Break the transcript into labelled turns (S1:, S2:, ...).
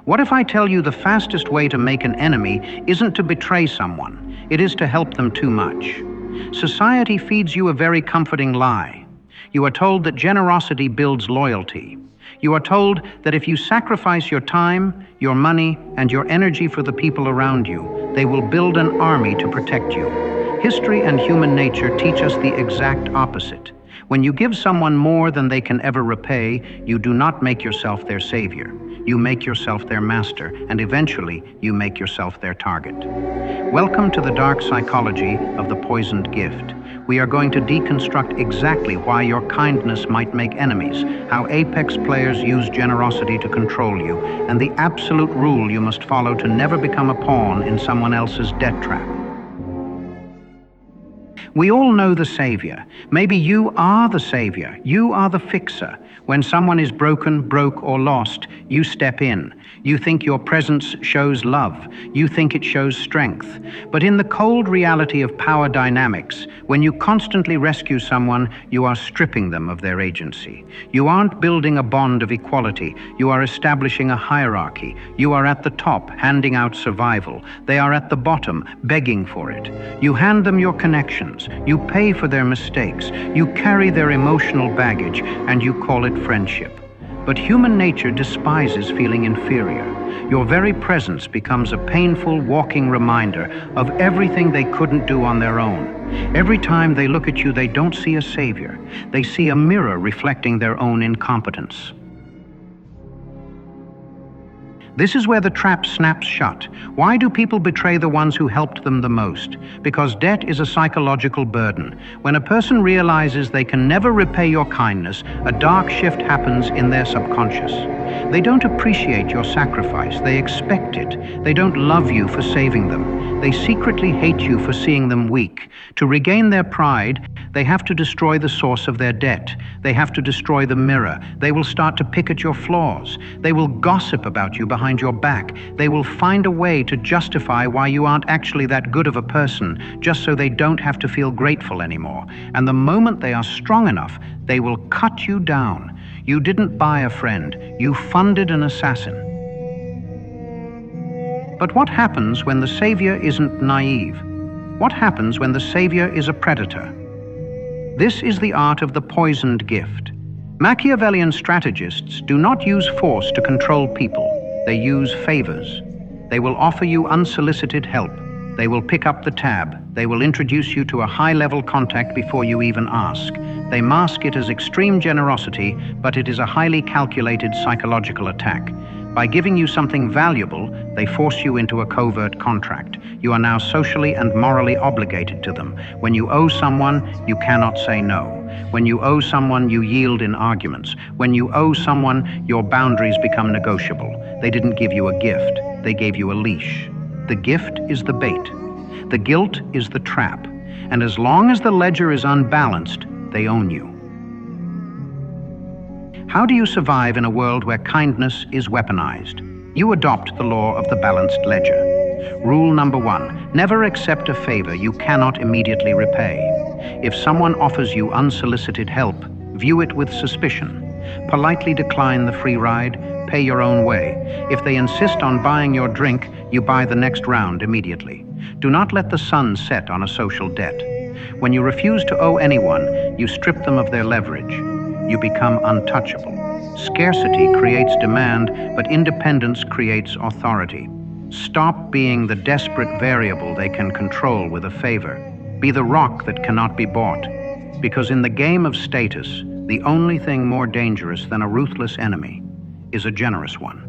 S1: What if I tell you the fastest way to make an enemy isn't to betray someone, it is to help them too much? Society feeds you a very comforting lie. You are told that generosity builds loyalty. You are told that if you sacrifice your time, your money, and your energy for the people around you, they will build an army to protect you. History and human nature teach us the exact opposite. When you give someone more than they can ever repay, you do not make yourself their savior. You make yourself their master, and eventually you make yourself their target. Welcome to the dark psychology of the poisoned gift. We are going to deconstruct exactly why your kindness might make enemies, how apex players use generosity to control you, and the absolute rule you must follow to never become a pawn in someone else's debt trap. We all know the savior. Maybe you are the savior. You are the fixer. When someone is broken, broke, or lost, you step in. You think your presence shows love. You think it shows strength. But in the cold reality of power dynamics, when you constantly rescue someone, you are stripping them of their agency. You aren't building a bond of equality. You are establishing a hierarchy. You are at the top, handing out survival. They are at the bottom, begging for it. You hand them your connections. You pay for their mistakes. You carry their emotional baggage, and you call it friendship. But human nature despises feeling inferior. Your very presence becomes a painful walking reminder of everything they couldn't do on their own. Every time they look at you, they don't see a savior. They see a mirror reflecting their own incompetence. This is where the trap snaps shut. Why do people betray the ones who helped them the most? Because debt is a psychological burden. When a person realizes they can never repay your kindness, a dark shift happens in their subconscious. They don't appreciate your sacrifice. They expect it. They don't love you for saving them. They secretly hate you for seeing them weak. To regain their pride, they have to destroy the source of their debt. They have to destroy the mirror. They will start to pick at your flaws. They will gossip about you behind your back. They will find a way to justify why you aren't actually that good of a person, just so they don't have to feel grateful anymore. And the moment they are strong enough, they will cut you down. You didn't buy a friend. You funded an assassin. But what happens when the savior isn't naive? What happens when the savior is a predator? This is the art of the poisoned gift. Machiavellian strategists do not use force to control people. They use favors. They will offer you unsolicited help. They will pick up the tab. They will introduce you to a high-level contact before you even ask. They mask it as extreme generosity, but it is a highly calculated psychological attack. By giving you something valuable, they force you into a covert contract. You are now socially and morally obligated to them. When you owe someone, you cannot say no. When you owe someone, you yield in arguments. When you owe someone, your boundaries become negotiable. They didn't give you a gift. They gave you a leash. The gift is the bait. The guilt is the trap. And as long as the ledger is unbalanced, they own you. How do you survive in a world where kindness is weaponized? You adopt the law of the balanced ledger. Rule number 1, never accept a favor you cannot immediately repay. If someone offers you unsolicited help, view it with suspicion. Politely decline the free ride, pay your own way. If they insist on buying your drink, you buy the next round immediately. Do not let the sun set on a social debt. When you refuse to owe anyone, you strip them of their leverage. You become untouchable. Scarcity creates demand, but independence creates authority. Stop being the desperate variable they can control with a favor. Be the rock that cannot be bought. Because in the game of status, the only thing more dangerous than a ruthless enemy is a generous one.